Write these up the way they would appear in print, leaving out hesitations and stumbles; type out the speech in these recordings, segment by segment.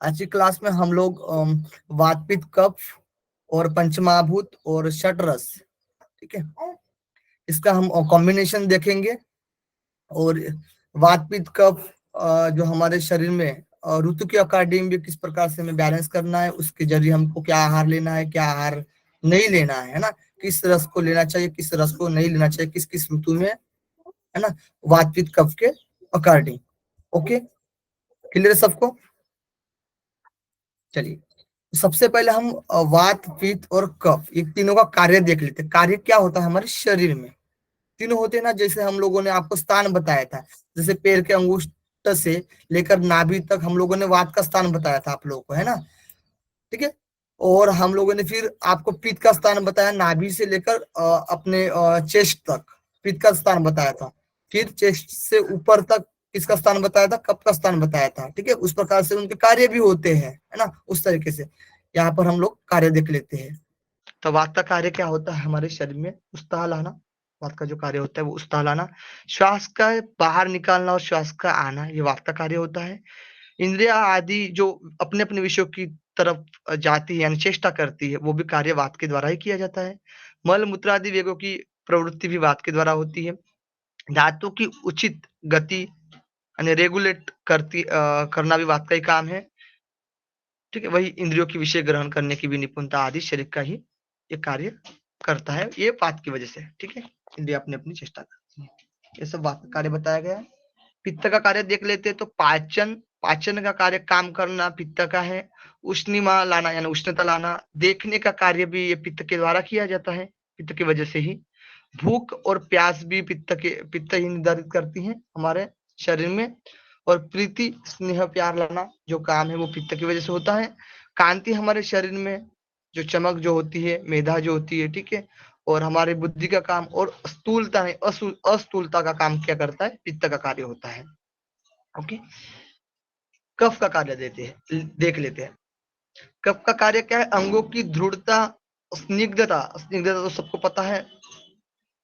आज की क्लास में हम लोग वात पित्त कफ और पंचमहाभूत और षटरस, ठीक है, इसका हम कॉम्बिनेशन देखेंगे। और वात पित्त कफ जो हमारे शरीर में ऋतु के अकॉर्डिंग भी किस प्रकार से हमें बैलेंस करना है, उसके जरिए हमको क्या आहार लेना है, क्या आहार नहीं लेना है ना, किस रस को लेना चाहिए, किस रस को नहीं लेना चाहिए, किस किस ऋतु में, है ना, वात पित्त कफ के अकॉर्डिंग। ओके, क्लियर है सबको? चलिए, सबसे पहले हम वात पित्त और कफ ये तीनों का कार्य देख लेते हैं। कार्य क्या होता है हमारे शरीर में, तीनों होते हैं ना, जैसे हम लोगों ने आपको स्थान बताया था, जैसे पैर के अंगुष्ठ से लेकर नाभि तक हम लोगों ने वात का स्थान बताया था आप लोगों को, है ना, ठीक है। और हम लोगों ने फिर आपको पित्त का स्थान बताया, नाभि से लेकर अपने चेस्ट तक पित्त का स्थान बताया था। फिर चेस्ट से ऊपर तक किसका स्थान बताया था, कफ का स्थान बताया था, ठीक है। उस प्रकार से उनके कार्य भी होते हैं, है ना, उस तरीके से यहाँ पर हम लोग कार्य देख लेते हैं। तो वात का कार्य क्या होता है हमारे शरीर में, उत्साह लाना। वात का जो कार्य होता है वो उत्साह लाना, श्वास का बाहर निकालना और श्वास का आना, ये वात का कार्य होता है। इंद्रिया आदि जो अपने अपने विषयों की तरफ जाती है यानी चेष्टा करती है, वो भी कार्य वात के द्वारा ही किया जाता है। मल मूत्र आदि वेगों की प्रवृत्ति भी वात के द्वारा होती है। धातु की उचित गति यानी रेगुलेट करना भी वात का ही काम है, ठीक है। वही इंद्रियों की विषय ग्रहण करने की भी निपुणता आदि शरीर का ही ये कार्य करता है, ये वात की वजह से, ठीक है। इंद्रिया अपनी अपनी चेष्टा करती है, ये सब वात का कार्य बताया गया है। पित्त का कार्य देख लेते हैं, तो पाचन का कार्य काम करना पित्त का है। उष्णिमा लाना यानी उष्णता लाना, देखने का कार्य भी ये पित्त के द्वारा किया जाता है, पित्त की वजह से ही। भूख और प्यास भी पित्त ही निर्धारित करती है हमारे शरीर में। और प्रीति स्नेह प्यार लाना जो काम है वो पित्त की वजह से होता है। कांति हमारे शरीर में जो चमक जो होती है, मेधा जो होती है, ठीक है। और हमारी बुद्धि का काम और स्थूलता है, अस्थूलता का काम क्या करता है, पित्त का कार्य होता है। ओके, कफ का कार्य देख लेते हैं। कफ का कार्य क्या है, अंगों की दृढ़ता, स्निग्धता। स्निग्धता तो सबको पता है।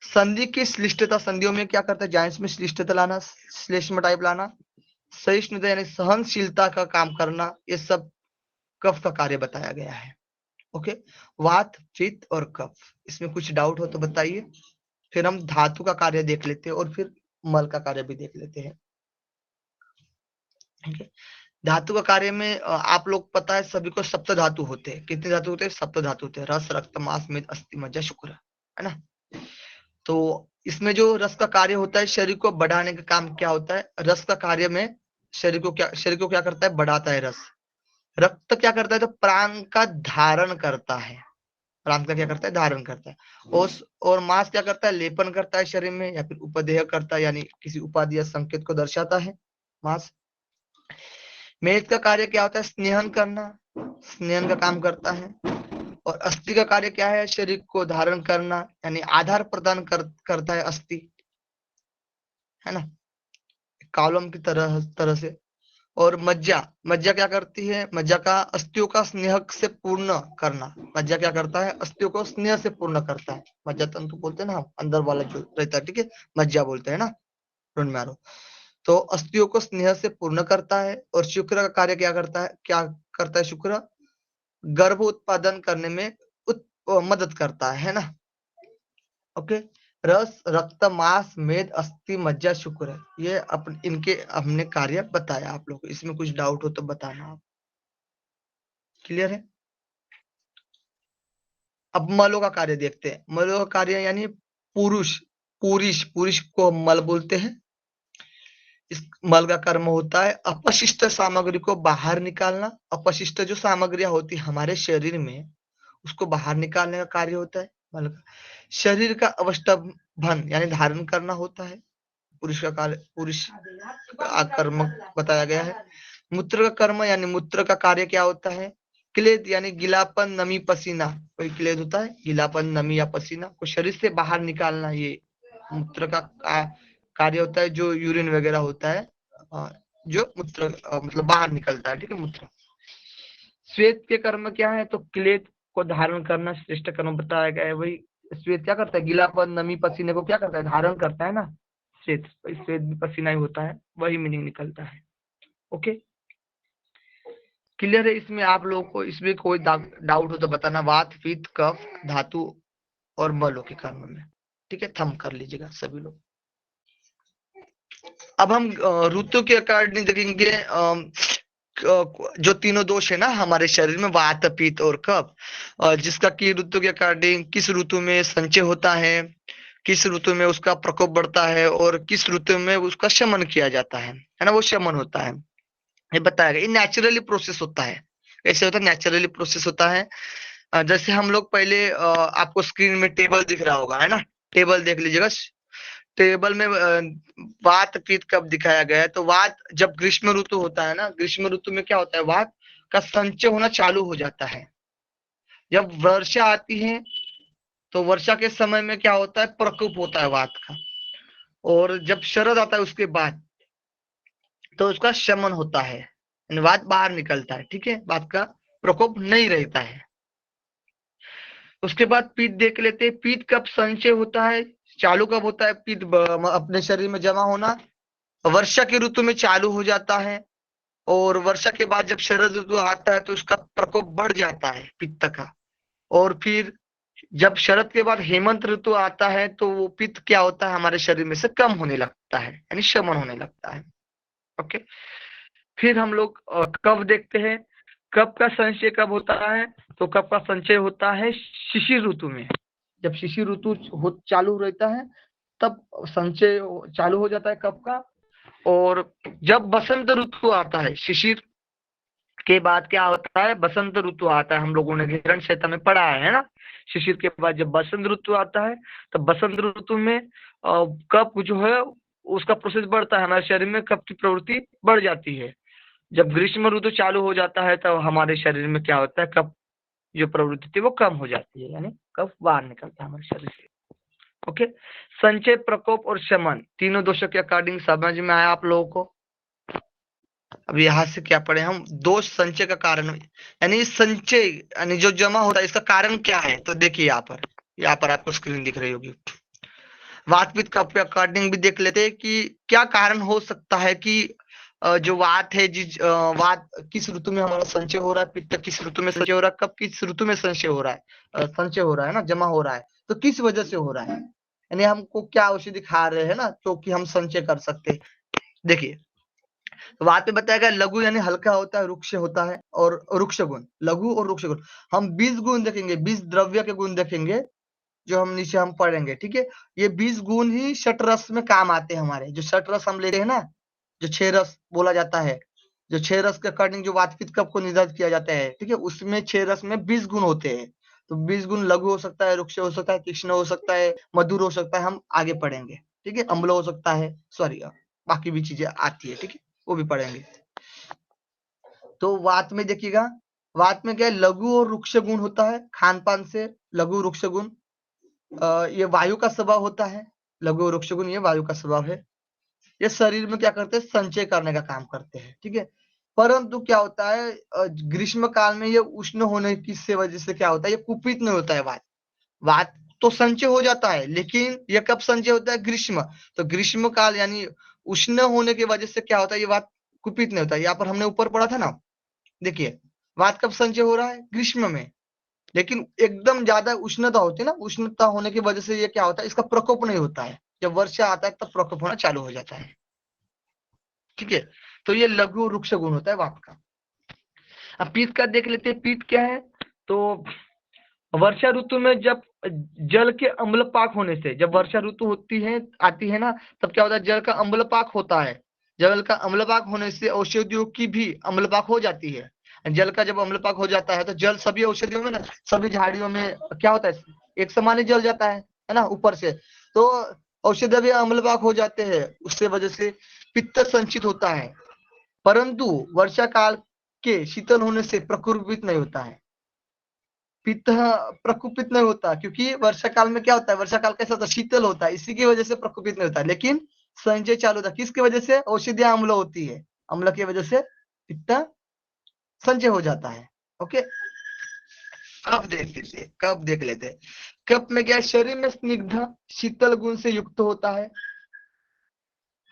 संधि की श्लिष्टता, संधियों में क्या करता है, जॉइंट्स में श्लिष्टता लाना, श्लेष्म टाइप लाना। सहिष्णुता यानी सहनशीलता का काम करना, ये सब कफ का कार्य बताया गया है। ओके, वात पित्त और कफ, इसमें कुछ डाउट हो तो बताइए। फिर हम धातु का कार्य देख लेते हैं और फिर मल का कार्य भी देख लेते हैं, ठीक है। धातु का कार्य में आप लोग पता है सभी को सप्त धातु होते हैं। कितने धातु होते हैं, सप्त धातु होते हैं, रस रक्त मांस मेद अस्थि मज्जा शुक्र, है ना। तो इसमें जो रस का कार्य होता है, शरीर को बढ़ाने का काम क्या होता है, रस का कार्य में शरीर को क्या करता है, बढ़ाता है रस। रक्त क्या करता है, तो प्राण का धारण करता है, प्राण का क्या करता है, धारण करता है। और मांस क्या करता है, लेपन करता है शरीर में, या फिर उपदेह करता है, यानी किसी उपाधि या संकेत को दर्शाता है मांस। मेद का कार्य क्या होता है, स्नेहन करना, स्नेहन का काम करता है। और अस्थि का कार्य क्या है, शरीर को धारण करना, यानी आधार प्रदान करता है अस्थि, है ना, कॉलम की तरह से। और मज्जा, मज्जा क्या करती है, मज्जा का अस्थियों का स्नेह से पूर्ण करना। मज्जा क्या करता है, अस्थियों को स्नेह से पूर्ण करता है। मज्जा तंतु बोलते हैं ना हम, अंदर वाला जो रहता है, ठीक है, मज्जा बोलते हैं ना, बोन मैरो। तो अस्थियों को स्नेह से पूर्ण करता है। और शुक्र का कार्य क्या करता है शुक्र, गर्भ उत्पादन करने में मदद करता है ना। ओके, रस रक्त मांस मेद अस्थि मज्जा शुक्र, ये इनके हमने कार्य बताया आप लोग। इसमें कुछ डाउट हो तो बताना आप। क्लियर है? अब मलों का कार्य देखते हैं। मलों का कार्य यानी पुरुष पुरुष को मल बोलते हैं। इस मल का कर्म होता है अपशिष्ट सामग्री को बाहर निकालना। अपशिष्ट जो सामग्रियां होती है हमारे शरीर में, उसको बाहर निकालने का कार्य होता है मल का। शरीर का अवस्टभन यानी धारण करना होता है पुरुष का कार्य, पुरुष का कर्म बताया गया है। मूत्र का कर्म यानी मूत्र का कार्य क्या होता है, क्लेद यानी गीलापन नमी पसीना, कोई क्लेद होता है, गीलापन नमी या पसीना को शरीर से बाहर निकालना, ये मूत्र का कार्य होता है। जो यूरिन वगैरह होता है, जो मूत्र मतलब बाहर निकलता है, ठीक है, मूत्र। श्वेत के कर्म क्या है, तो क्लेद को धारण करना श्रेष्ठ कर्म बताया गया है। वही श्वेत क्या करता है, गीलापन नमी पसीने को क्या करता है, धारण करता है ना। श्वेत, श्वेत भी पसीना ही होता है, वही मीनिंग निकलता है। ओके, क्लियर है? इसमें आप लोगों को इसमें कोई डाउट हो तो बताना। वात, पित्त, कफ, धातु और मलों के कर्म में। ठीक है, थंब कर लीजिएगा सभी लोग। अब हम ऋतु के अकॉर्डिंग देखेंगे जो तीनों दोष है ना हमारे शरीर में, वात, पित्त और कफ, जिसका कि ऋतु के अकॉर्डिंग किस ऋतु में संचय होता है, किस ऋतु में उसका प्रकोप बढ़ता है और किस ऋतु में उसका शमन किया जाता है ना, वो शमन होता है, ये बताया गया। ये नेचुरली प्रोसेस होता है। कैसे होता है? नेचुरली प्रोसेस होता है। जैसे हम लोग पहले आपको स्क्रीन में टेबल दिख रहा होगा, है ना, टेबल देख लीजिएगा। टेबल में वात, पित्त, कब दिखाया गया है। तो वात जब ग्रीष्म ऋतु होता है ना, ग्रीष्म ऋतु में क्या होता है, वात का संचय होना चालू हो जाता है। जब वर्षा आती है तो वर्षा के समय में क्या होता है, प्रकोप होता है वात का। और जब शरद आता है उसके बाद तो उसका शमन होता है, यानी वात बाहर निकलता है। ठीक है, वात का प्रकोप नहीं रहता है। उसके बाद पित्त देख लेते हैं। पित्त कब संचय होता है, चालू कब होता है पित्त अपने शरीर में जमा होना? वर्षा के ऋतु में चालू हो जाता है। और वर्षा के बाद जब शरद ऋतु आता है तो उसका प्रकोप बढ़ जाता है पित्त का। और फिर जब शरद के बाद हेमंत ऋतु आता है तो वो पित्त क्या होता है, हमारे शरीर में से कम होने लगता है, यानी शमन होने लगता है। ओके, फिर हम लोग कब देखते हैं। कब का संचय कब होता है? तो कब का संचय होता है शिशिर ऋतु में। जब शिशिर ऋतु चालू रहता है तब संचय चालू हो जाता है कब का। और जब बसंत ऋतु आता है, शिशिर के बाद क्या होता है, बसंत ऋतु आता है। हम लोगों ने हिरण संहिता में पढ़ा है ना। शिशिर के बाद जब बसंत ऋतु आता है तब बसंत ऋतु में कफ जो है उसका प्रोसेस बढ़ता है, हमारे शरीर में कफ की प्रवृत्ति बढ़ जाती है। जब ग्रीष्म ऋतु चालू हो जाता है तब हमारे शरीर में क्या होता है, कफ जो प्रवृत्ति थी वो कम हो जाती है, यानी कफ बाहर निकलता है हमारे शरीर से। ओके, संचय, प्रकोप और शमन तीनों दोषों के अकॉर्डिंग समझ में आया आप लोगों को? अब यहाँ से क्या पढ़े हम, दोष संचय का कारण, यानी संचय यानी जो जमा होता है इसका कारण क्या है। तो देखिए यहाँ पर आपको स्क्रीन दिख रही होगी। वात, पित्त, कफ के अकॉर्डिंग भी देख लेते हैं कि क्या कारण हो सकता है कि जो वात है, जिस वात किस ऋतु में हमारा संचय हो रहा है, पित्त किस ऋतु में संचय हो रहा है, कब किस ऋतु में संचय हो रहा है, संचय हो रहा है ना, जमा हो रहा है, तो किस वजह से हो रहा है, यानी हमको क्या औषधि खा रहे हैं ना तो कि हम संचय कर सकते। देखिए वात में बताया गया लघु यानी हल्का होता है, रुक्ष होता है और रुक्ष गुण, लघु और रुक्ष गुण। हम 20 गुण देखेंगे, 20 द्रव्य के गुण देखेंगे जो हम नीचे हम पढ़ेंगे। ठीक है, ये 20 गुण ही षट रस में काम आते हैं हमारे। जो षट रस हम लेते हैं ना, जो 6 रस बोला जाता है, जो 6 रस के अकॉर्डिंग जो वात, पित्त, कफ को निर्धारित किया जाता है। ठीक है, उसमें 6 रस में 20 गुण होते हैं। तो 20 गुण लघु हो सकता है, रुक्ष हो सकता है, तीक्ष्ण हो सकता है, मधुर हो सकता है, हम आगे पढ़ेंगे। ठीक है, अम्ल हो सकता है, सॉरी बाकी भी चीजें आती है। ठीक है, वो भी पढ़ेंगे। तो वात में देखिएगा, वात में क्या है, लघु और रुक्ष गुण होता है। खान पान से लघु रुक्ष गुण, ये वायु का स्वभाव होता है। लघु और रुक्ष गुण ये वायु का स्वभाव है। ये शरीर में क्या करते हैं, संचय करने का काम करते हैं। ठीक है, परंतु क्या होता है, ग्रीष्म काल में ये उष्ण होने की से वजह से क्या होता है, ये कुपित नहीं होता है वात। वात तो संचय हो जाता है, लेकिन ये कब संचय होता है, ग्रीष्म। तो ग्रीष्म काल यानी उष्ण होने की वजह से क्या होता है, ये वात कुपित नहीं होता। यहाँ पर हमने ऊपर पढ़ा था ना, देखिए वात कब संचय हो रहा है, ग्रीष्म में। लेकिन एकदम ज्यादा उष्णता होती है ना, उष्णता होने की वजह से ये क्या होता है, इसका प्रकोप नहीं होता है। जब वर्षा आता है तब प्रकोप होना चालू हो जाता है। ठीक है, तो ये लघु रुक्ष गुण होता है वात का। अब पित्त का देख लेते हैं, पित्त क्या है। तो वर्षा ऋतु में जब जल के अम्लपाक होने से, जब वर्षा ऋतु होती है आती है ना, तब क्या होता है, जल का अम्लपाक होता है। जल का अम्लपाक होने से औषधियों की भी अम्लपाक हो जाती है। जल का जब अम्लपाक हो जाता है तो जल सभी औषधियों में ना, सभी झाड़ियों में क्या होता है, एक समान ही जल जाता है ना ऊपर से। तो औषधि भी अम्लपाक हो जाते हैं, उससे वजह से पित्त संचित होता है। परंतु वर्षा काल के शीतल होने से प्रकुपित नहीं होता है, पित्त प्रकुपित नहीं होता, क्योंकि वर्षा काल में क्या होता है, वर्षा काल कैसा होता है, शीतल होता है, इसी की वजह से प्रकुपित नहीं होता। लेकिन संचय चालू होता है, किसकी वजह से, औषधि अम्ल होती है, अम्ल की वजह से पित्त संचय हो जाता है। ओके, कब देख लेते, कब में क्या, शरीर में स्निग्ध शीतल गुण से युक्त होता है।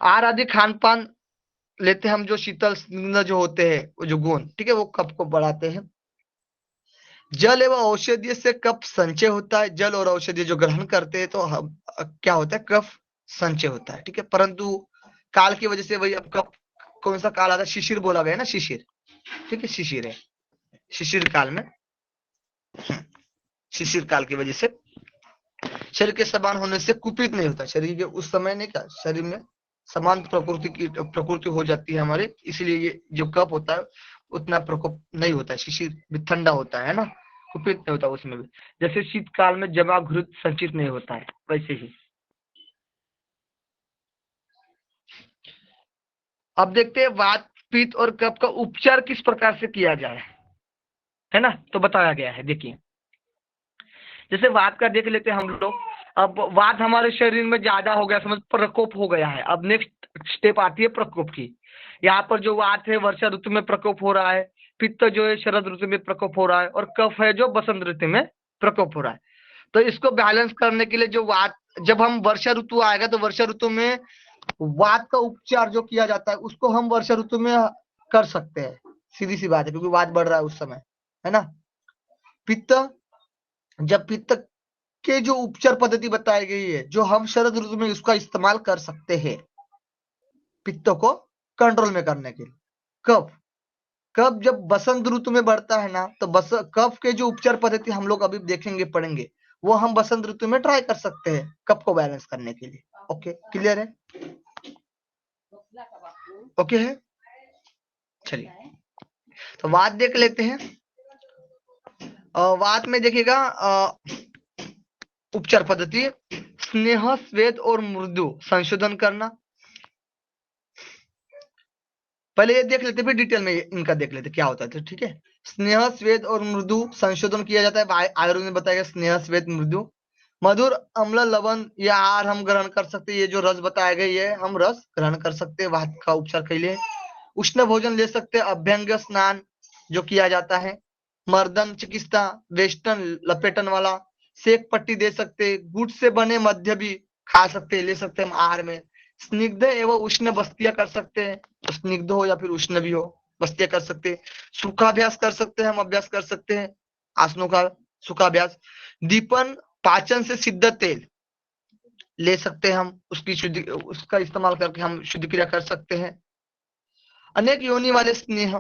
आहार आदि खान पान लेते हैं हम जो शीतल स्निग्ध जो होते हैं वो जो गुण, ठीक है, वो कफ को बढ़ाते हैं। जल एवं औषधीय से कफ संचय होता है। जल और औषधि जो ग्रहण करते हैं तो हम क्या होता है, कफ संचय होता है, ठीक है। परंतु काल की वजह से वही अब कफ, कौन सा काल आता है, शिशिर बोला गया ना, शिशिर, ठीक है, शिशिर है। शिशिर काल में, शिशिर काल की वजह से शरीर के समान होने से कुपित नहीं होता शरीर के उस समय, नहीं क्या शरीर में समान प्रकृति हो जाती है हमारे, इसलिए ये जो कफ होता है उतना प्रकोप नहीं होता है। शिशिर भी ठंडा होता है ना, कुपित नहीं होता उसमें भी। जैसे शीतकाल में जमा घृत संचित नहीं होता है, वैसे ही। अब देखते हैं वात पित्त और कफ का उपचार किस प्रकार से किया जाए, है ना। तो बताया गया है, देखिए जैसे वात का देख लेते हैं हम लोग। अब वात हमारे शरीर में ज्यादा हो गया, समझ प्रकोप हो गया है। अब नेक्स्ट स्टेप आती है प्रकोप की। यहाँ पर जो वात है वर्षा ऋतु में प्रकोप हो रहा है, पित्त जो है शरद ऋतु में प्रकोप हो रहा है, और कफ है जो बसंत ऋतु में प्रकोप हो रहा है। तो इसको बैलेंस करने के लिए जो वात, जब हम वर्षा ऋतु आएगा तो वर्षा ऋतु में वात का उपचार जो किया जाता है उसको हम वर्षा ऋतु में कर सकते हैं, सीधी सी बात है, क्योंकि वात बढ़ रहा है उस समय, है ना। पित्त, जब पित्त के जो उपचार पद्धति बताई गई है जो हम शरद ऋतु में उसका इस्तेमाल कर सकते हैं पित्त को कंट्रोल में करने के लिए। कफ, कफ जब बसंत ऋतु में बढ़ता है ना, तो कफ के जो उपचार पद्धति हम लोग अभी देखेंगे पढ़ेंगे, वो हम बसंत ऋतु में ट्राई कर सकते हैं कफ को बैलेंस करने के लिए। ओके, क्लियर है, ओके है। चलिए तो वात देख लेते हैं। वात में देखिएगा उपचार पद्धति, स्नेह स्वेद और मृदु संशोधन करना। पहले ये देख लेते, फिर डिटेल में इनका देख लेते क्या होता है, तो ठीक है। स्नेह स्वेद और मृदु संशोधन किया जाता है, आयुर्वेद में बताया गया स्नेह स्वेद मृदु। मधुर अम्ल लवण या आहार हम ग्रहण कर सकते हैं, ये जो रस बताया गया ये हम रस ग्रहण कर सकते हैं वात का उपचार के लिए। उष्ण भोजन ले सकते हैं, अभ्यंग स्नान जो किया जाता है, मर्दन चिकित्सा वेस्टर्न लपेटन वाला, सेक पट्टी दे सकते, गुड़ से बने मध्य भी खा सकते, ले सकते हम आहार में। स्निग्ध एवं उष्ण बस्तियां कर सकते हैं, तो स्निग्ध हो या फिर उष्ण भी हो, बस्तियां कर सकते हैं। सुखाभ्यास कर सकते हैं, हम अभ्यास कर सकते हैं आसनों का सुखाभ्यास। दीपन, पाचन से सिद्ध तेल ले सकते हैं हम, उसकी शुद्धि, उसका इस्तेमाल करके हम शुद्ध क्रिया कर सकते हैं। अनेक योनि वाले स्नेह,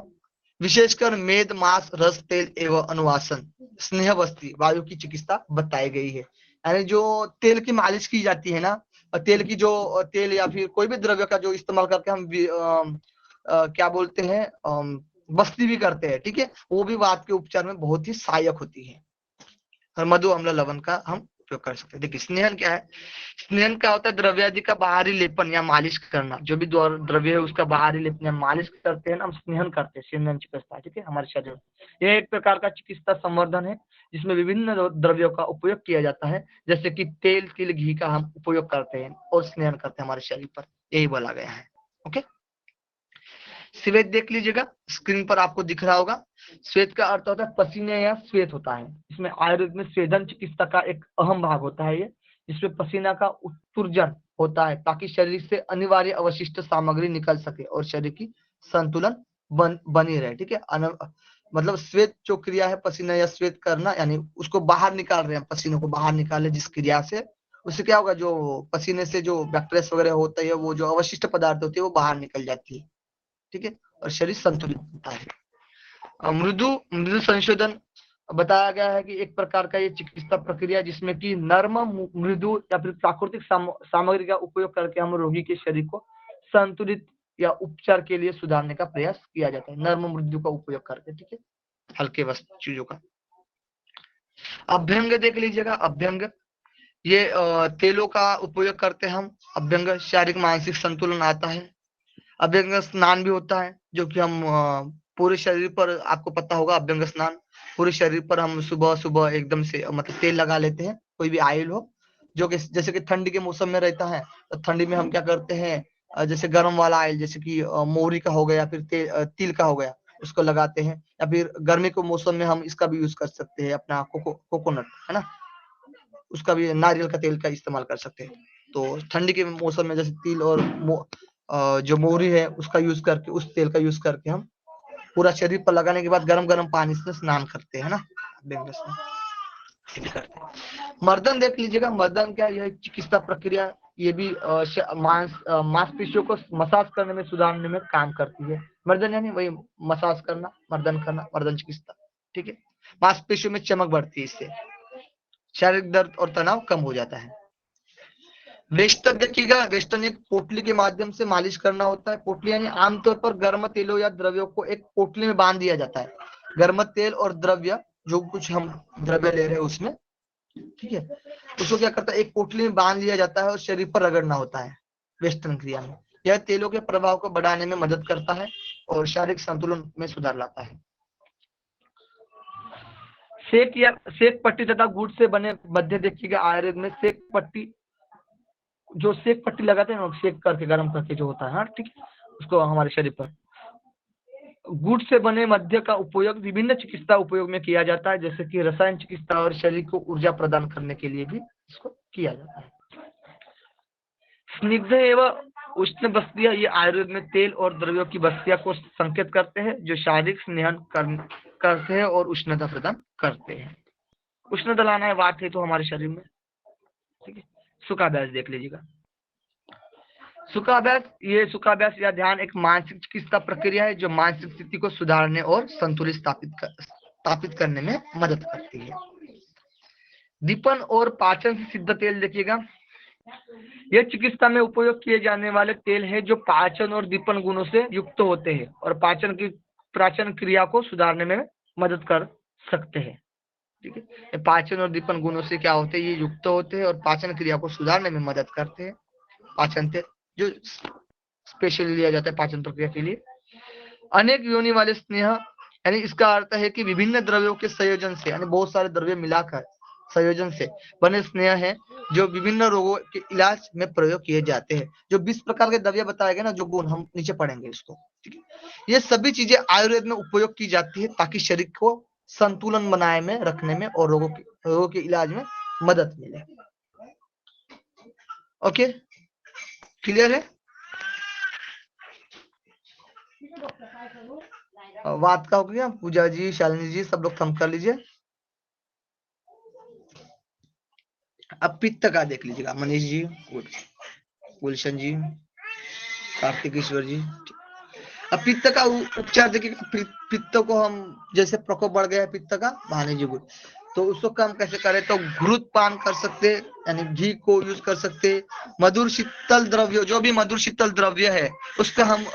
विशेषकर मेद मांस रस तेल एवं अनुवासन, स्नेह बस्ती वायु की चिकित्सा बताई गई है। यानी जो तेल की मालिश की जाती है ना, तेल की जो तेल या फिर कोई भी द्रव्य का जो इस्तेमाल करके हम क्या बोलते हैं बस्ती भी करते हैं, ठीक है, वो भी वात के उपचार में बहुत ही सहायक होती है। और मधु अम्ल लवण का हम उपयोग कर सकते हैं। देखिए स्नेहन क्या है, स्नेहन क्या होता है, द्रव्यादि का बाहरी लेपन या मालिश करना, जो भी द्रव्य है उसका बाहरी लेपन या मालिश करते हैं ना, हम स्नेहन करते हैं, स्नेहन चिकित्सा, ठीक है, हमारे शरीर में यह एक प्रकार का चिकित्सा संवर्धन है जिसमें विभिन्न द्रव्यों का उपयोग किया जाता है, जैसे कि तेल तिल घी का हम उपयोग करते हैं और स्नेहन करते हैं हमारे शरीर पर, यही बोला गया है। ओके, श्वेत देख लीजिएगा, स्क्रीन पर आपको दिख रहा होगा। श्वेत का अर्थ होता है पसीने या श्वेत होता है। इसमें आयुर्वेद में स्वेदन चिकित्सा का एक अहम भाग होता है ये, जिसमें पसीना का उत्सर्जन होता है ताकि शरीर से अनिवार्य अवशिष्ट सामग्री निकल सके और शरीर की संतुलन बनी रहे, ठीक है। मतलब श्वेत जो क्रिया है पसीना या श्वेत करना, यानी उसको बाहर निकाल रहे हैं, पसीने को बाहर निकाले जिस क्रिया से, उससे क्या होगा, जो पसीने से जो बैक्टीरिया वगैरह होता है, वो जो अवशिष्ट पदार्थ होती है वो बाहर निकल जाती है, ठीक है, और शरीर संतुलित होता है। मृदु, मृदु संशोधन बताया गया है कि एक प्रकार का ये चिकित्सा प्रक्रिया जिसमें कि नर्म मृदु या फिर प्राकृतिक सामग्री का उपयोग करके हम रोगी के शरीर को संतुलित या उपचार के लिए सुधारने का प्रयास किया जाता है, नर्म मृदु का उपयोग करके, ठीक है, हल्के वस्तु चीजों का। अभ्यंग देख लीजिएगा, अभ्यंग ये तेलों का उपयोग करते हैं हम। अभ्यंग शारीरिक मानसिक संतुलन आता है। अभ्यंग स्नान भी होता है जो कि हम पूरे शरीर पर, आपको पता होगा अभ्यंग स्नान पूरे शरीर पर हम सुबह सुबह एकदम से मतलब तेल लगा लेते हैं, कोई भी ऑयल हो, जो कि जैसे कि ठंडी के मौसम में रहता है, तो ठंडी में हम क्या करते हैं जैसे गर्म वाला ऑयल, जैसे कि मोहरी का हो गया, फिर तिल का हो गया, उसको लगाते हैं। या फिर गर्मी के मौसम में हम इसका भी यूज कर सकते हैं, अपना कोकोनट है ना, उसका भी नारियल का तेल का इस्तेमाल कर सकते हैं। तो ठंडी के मौसम में जैसे तिल और जो मोहरी है उसका यूज करके, उस तेल का यूज करके हम पूरा शरीर पर लगाने के बाद गरम गरम पानी से स्नान करते हैं ना, करते हैं। मर्दन देख लीजिएगा, मर्दन क्या, यह चिकित्सा प्रक्रिया, ये भी मांसपेशियों को मसाज करने में, सुधारने में काम करती है। मर्दन यानी वही मसाज करना, मर्दन करना, मर्दन चिकित्सा, ठीक है। मांसपेशियों में चमक बढ़ती है, इससे शारीरिक दर्द और तनाव कम हो जाता है। वेस्टर्न देखिएगा, वेस्टर्न एक पोटली के माध्यम से मालिश करना होता है। पोटली यानी आमतौर पर गर्म तेलों या द्रव्यों को एक पोटली में बांध दिया जाता है। गर्म तेल और द्रव्य, जो कुछ हम द्रव्य ले रहे हैं उसमें, ठीक है, उसको क्या करता है, एक पोटली में बांध लिया जाता है और शरीर पर रगड़ना होता है वेस्टर्न क्रिया में। यह तेलों के प्रभाव को बढ़ाने में मदद करता है और शारीरिक संतुलन में सुधार लाता है। सेक या सेक पट्टी तथा गुड़ से बने मध्य देखिएगा, आयुर्वेद में सेक पट्टी, जो सेक पट्टी लगाते हैं ना, सेक करके गर्म करके जो होता है, हाँ ठीक है, उसको हमारे शरीर पर। गुड़ से बने मध्य का उपयोग विभिन्न चिकित्सा उपयोग में किया जाता है, जैसे कि रसायन चिकित्सा और शरीर को ऊर्जा प्रदान करने के लिए भी इसको किया जाता है। स्निग्ध एवं उष्ण बस्तियां, ये आयुर्वेद में तेल और द्रव्यों की बस्तियां को संकेत करते हैं, जो शारीरिक स्नेहन करते हैं और उष्णता प्रदान करते हैं। उष्णता लाना है, वात है तो हमारे शरीर में, ठीक है। सुखाभ्यास देख लीजिएगा। सुखाभ्यास, ये सुखाभ्यास या ध्यान एक मानसिक चिकित्सा प्रक्रिया है, जो मानसिक स्थिति को सुधारने और संतुलित स्थापित करने में मदद करती है। दीपन और पाचन से सिद्ध तेल देखिएगा, यह चिकित्सा में उपयोग किए जाने वाले तेल है, जो पाचन और दीपन गुणों से युक्त होते हैं और पाचन क्रिया को सुधारने में मदद कर सकते हैं, ठीक है। पाचन और दीपन गुणों से क्या होते हैं, ये युक्त होते हैं और पाचन क्रिया को सुधारने में मदद करते हैं। पाचन तेल जो स्पेशली लिया जाता है पाचन प्रक्रिया के लिए। अनेक योनि वाले स्नेह, यानी इसका अर्थ है कि विभिन्न द्रव्यों के संयोजन से, यानी बहुत सारे द्रव्य मिलाकर संयोजन से बने स्नेह हैं, जो विभिन्न रोगों के इलाज में प्रयोग किए जाते हैं। जो 20 प्रकार के द्रव्य बताए गए ना, जो गुण, हम नीचे पढ़ेंगे इसको, ठीक है। ये सभी चीजें आयुर्वेद में उपयोग की जाती है ताकि शरीर को संतुलन बनाए में रखने में और रोगों के इलाज में मदद मिले। ओके, क्लियर है? बात का हो गया। पूजा जी, शालिनी जी, सब लोग थम कर लीजिए। अब पित्त का देख लीजिएगा, मनीष जी, गुलशन जी, कार्तिकेश्वर जी। अब पित्त का उपचार देखिएगा। पित्त को हम, जैसे प्रकोप बढ़ गया है पित्त का, भाने जी गुड़, तो उसको कम कैसे करें, तो घृत पान कर सकते, यानी घी को यूज कर सकते। मधुर शीतल द्रव्य, जो भी मधुर शीतल द्रव्य है उसका हम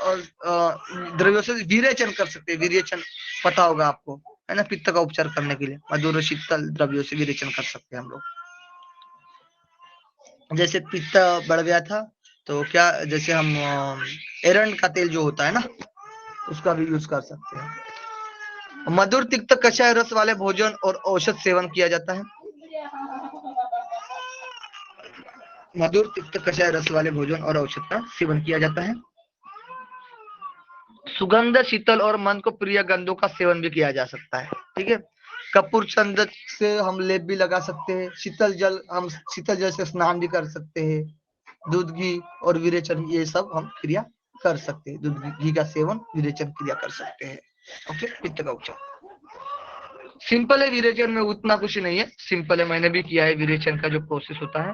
द्रव्यों से विरेचन कर सकते हैं। विरेचन पता होगा आपको, है ना, पित्त का उपचार करने के लिए मधुर शीतल द्रव्यों से विरेचन कर सकते हैं हम लोग। जैसे पित्त बढ़ गया था तो क्या, जैसे हम एरंड का तेल जो होता है ना, उसका भी यूज कर सकते हैं। मधुर तिक्त कषाय रस वाले भोजन और औषध सेवन किया जाता है। मधुर तिक्त कषाय रस वाले भोजन और औषध का सेवन किया जाता है। सुगंध शीतल और मन को प्रिय गंधों का सेवन भी किया जा सकता है, ठीक है। कपूर चंद से हम लेप भी लगा सकते हैं। शीतल जल से स्नान भी कर सकते हैं। दूध, घी और विरेचन, ये सब हम क्रिया कर सकते हैं। दूध घी का सेवन, विरेचन क्रिया कर सकते हैं। ओके, पित्त का उपचार सिंपल है। विरेचन में उतना कुछ नहीं है, सिंपल है, मैंने भी किया है। विरेचन का जो प्रोसेस होता है,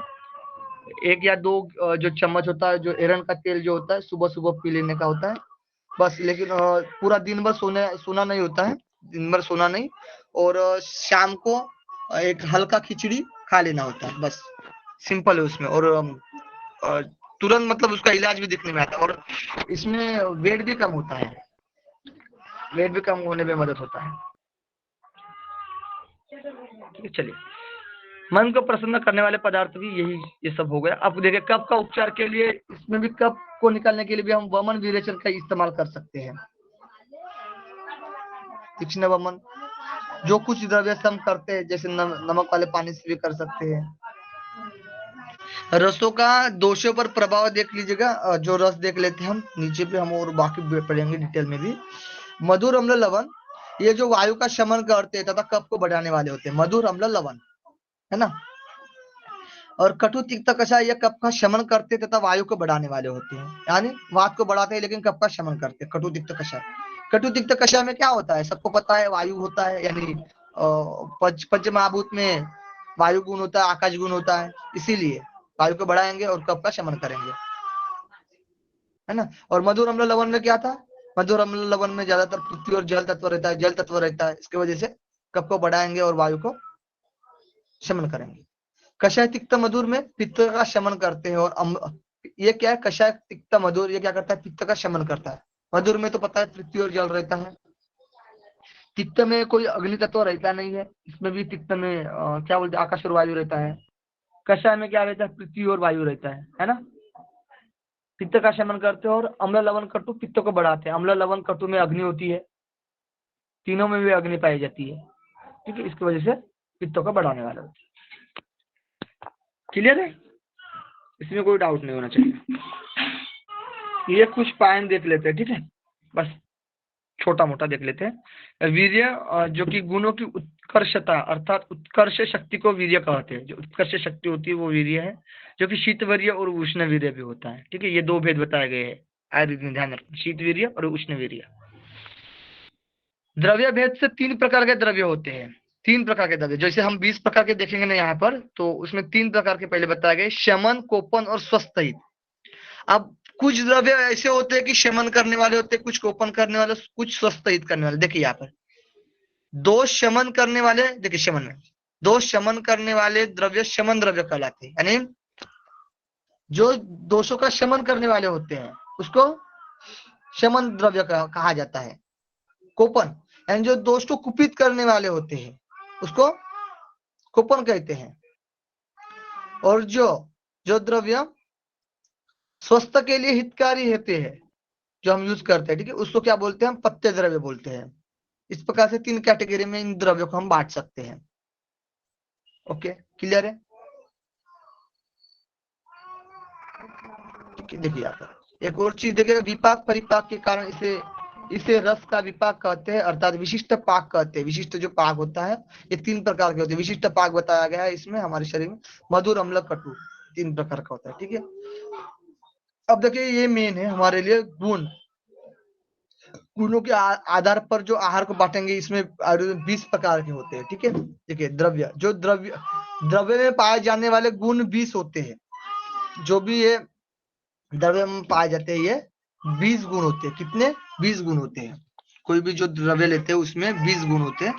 1 या 2 जो चम्मच होता है, जो एरंड का तेल जो होता है, सुबह सुबह पी लेने का होता है बस। लेकिन पूरा दिन भर सोना नहीं होता है, दिन भर सोना नहीं, और शाम को एक हल्का खिचड़ी खा लेना होता है, बस। सिंपल है उसमें, और तुरंत मतलब उसका इलाज भी दिखने में आता है, और इसमें वेट भी कम होता है, वेट भी कम होने में मदद होता है। ठीक है, चलिए। मन को प्रसन्न करने वाले पदार्थ भी ये सब हो गया। अब देखिए कफ का उपचार के लिए, इसमें भी कफ को निकालने के लिए भी हम वमन विरेचन का इस्तेमाल कर सकते हैं। तीक्ष्ण वमन, जो कुछ द्रव्य से हम करते हैं, जैसे नमक वाले पानी से भी कर सकते हैं। रसों का दोषों पर प्रभाव देख लीजिएगा, जो रस देख लेते हैं हम नीचे पे, हम और बाकी पढ़ेंगे डिटेल में भी। मधुर अम्ल लवण, ये जो वायु का शमन करते हैं तथा कफ को बढ़ाने वाले होते हैं, मधुर अम्ल लवण, है ना। और कटु तिक्त कषाय ये कफ का शमन करते तथा वायु को बढ़ाने वाले होते हैं, यानी वात को बढ़ाते हैं लेकिन कफ का शमन करते हैं। कटु तिक्त कषाय, कटु तिक्त कषाय में क्या होता है, सबको पता है, वायु होता है, यानी पंच महाभूत में वायु गुण होता है, आकाश गुण होता है, इसीलिए वायु को बढ़ाएंगे और कफ का शमन करेंगे, है ना। और मधुर अम्ल लवण में क्या था, मधुर अम्ल लवण में ज्यादातर पृथ्वी और जल तत्व रहता है, जल तत्व रहता है, इसकी वजह से कफ को बढ़ाएंगे और वायु को शमन करेंगे। कषाय तिक्त मधुर में पित्त का शमन करते हैं, और ये क्या है, कषाय तिक्त मधुर, ये क्या करता है, पित्त का शमन करता है। मधुर में तो पता है पृथ्वी और जल रहता है, तिक्त में कोई अग्नि तत्व रहता नहीं है, इसमें भी तिक्त में क्या बोलते हैं, आकाश और वायु रहता है। कषाय में क्या रहता है, पृथ्वी और वायु रहता है ना। पित्त का शमन करते हैं, और अम्ल लवण कटु पित्त को बढ़ाते हैं। अम्ल लवण कटु में अग्नि होती है, तीनों में भी अग्नि पाई जाती है, ठीक है, इसकी वजह से पित्त को बढ़ाने वाले होते हैं। क्लियर है, इसमें कोई डाउट नहीं होना चाहिए। ये कुछ पायन देख लेते हैं, ठीक है, बस छोटा मोटा देख लेते हैं। वीर्य, जो कि गुणों की उत्कर्षता अर्थात उत्कर्ष शक्ति को वीर्य कहते हैं। जो उत्कर्ष शक्ति होती है वो वीर्य है, जो कि शीत वीर्य और उष्ण वीर्य भी होता है, ठीक है। ये दो भेद बताए गए हैं, आयुर्वेद में ध्यान रखना, शीत वीर्य और उष्ण वीर्य। द्रव्य भेद से 3 प्रकार के द्रव्य होते हैं, 3 प्रकार के द्रव्य, जैसे हम 20 प्रकार के देखेंगे ना यहाँ पर, तो उसमें 3 प्रकार के पहले बताए गए, शमन, कोपन और स्वस्थ। अब कुछ द्रव्य ऐसे होते हैं कि शमन करने वाले होते हैं, कुछ कोपन करने वाले, कुछ स्वस्थ करने वाले। देखिए यहाँ पर दोष शमन करने वाले, देखिए शमन में दोष शमन करने वाले द्रव्य शमन द्रव्य कहलाते हैं, यानी जो दोषों का शमन करने वाले होते हैं उसको शमन द्रव्य कहा जाता है। कोपन यानी जो दोष को कुपित करने वाले होते हैं उसको कोपन कहते हैं। और जो द्रव्य स्वस्थ के लिए हितकारी होते हैं, जो हम यूज करते हैं, ठीक है, उसको क्या बोलते हैं, हम पत्य द्रव्य बोलते हैं। इस प्रकार से 3 कैटेगरी में इन द्रव्यों को हम बांट सकते हैं। ओके, क्लियर है, ठीक है। देखिए यहाँ पर एक और चीज देखिए, विपाक परिपाक के कारण इसे रस का विपाक कहते हैं, अर्थात विशिष्ट पाक कहते हैं। विशिष्ट जो पाक होता है ये 3 प्रकार के होते हैं। विशिष्ट पाक बताया गया है इसमें हमारे शरीर में, मधुर, अम्ल, कटु, 3 प्रकार का होता है, ठीक है। अब देखिए ये मेन है हमारे लिए गुण। गुणों के आधार पर जो आहार को बांटेंगे, इसमें 20 प्रकार के होते हैं, ठीक है। देखिए द्रव्य, जो द्रव्य में पाए जाने वाले गुण 20 होते हैं। जो भी ये द्रव्य में पाए जाते हैं ये 20 गुण होते हैं। कितने? 20 गुण होते हैं। कोई भी जो द्रव्य लेते हैं उसमें 20 गुण होते हैं।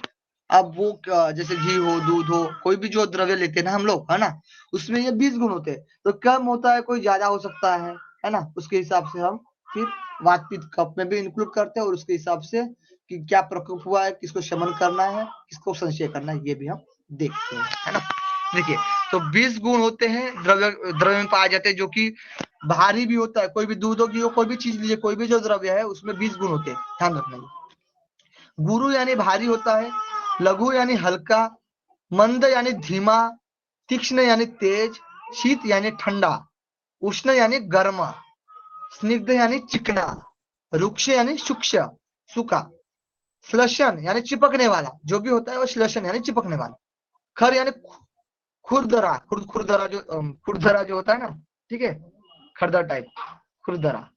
अब वो जैसे घी हो, दूध हो, कोई भी जो द्रव्य लेते हैं ना हम लोग, है ना, उसमें ये 20 गुण होते हैं। तो कम होता है, कोई ज्यादा हो सकता है ना, उसके हिसाब से हम फिर वात पित्त कफ में भी इंक्लूड करते हैं, और उसके हिसाब से कि क्या प्रकोप हुआ है, किसको शमन करना है, किसको संशय करना है, ये भी हम देखते हैं, है ना। देखिए तो 20 गुण होते हैं द्रव्य में पाए जाते हैं, जो कि भारी भी होता है। कोई भी दूध हो, कोई भी चीज लीजिए, कोई भी जो द्रव्य है उसमें 20 गुण होते हैं, ध्यान रखना। गुरु यानी भारी होता है, लघु यानी हल्का, मंद यानी धीमा, तीक्ष्ण यानी तेज, शीत यानी ठंडा, उष्ण यानी गर्मा, स्निग्ध यानी चिकना, रुक्ष यानी सूक्ष्म सूखा, श्लेषण यानी चिपकने वाला, जो भी होता है वो श्लेषण यानी चिपकने वाला, खर यानी खुरदरा, खुरदरा जो होता है ना, ठीक है, खरदर टाइप, खुरदरा,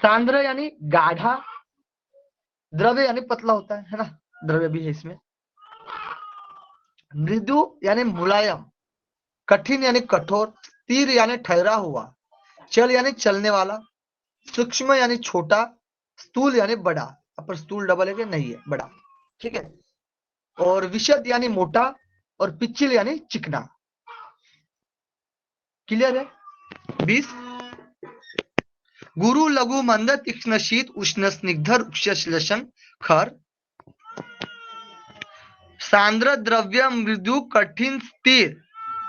सांद्र यानी गाढ़ा, द्रव्य यानी पतला होता है ना, द्रव्य भी है इसमें, मृदु यानी मुलायम, कठिन यानी कठोर, स्थिर यानी ठहरा हुआ, चल यानी चलने वाला, सूक्ष्म यानी छोटा, स्थूल यानी बड़ा, पर स्थूल डबल है कि नहीं है, बड़ा, ठीक है, और विशद यानी मोटा, और पिच्छिल यानी चिकना। क्लियर है? 20 गुरु, लघु, मंद, तीक्ष्ण, शीत, उष्ण, स्निग्ध, रुक्ष, श्लेषण, खर, सांद्र, द्रव्य, मृदु, कठिन, स्थिर,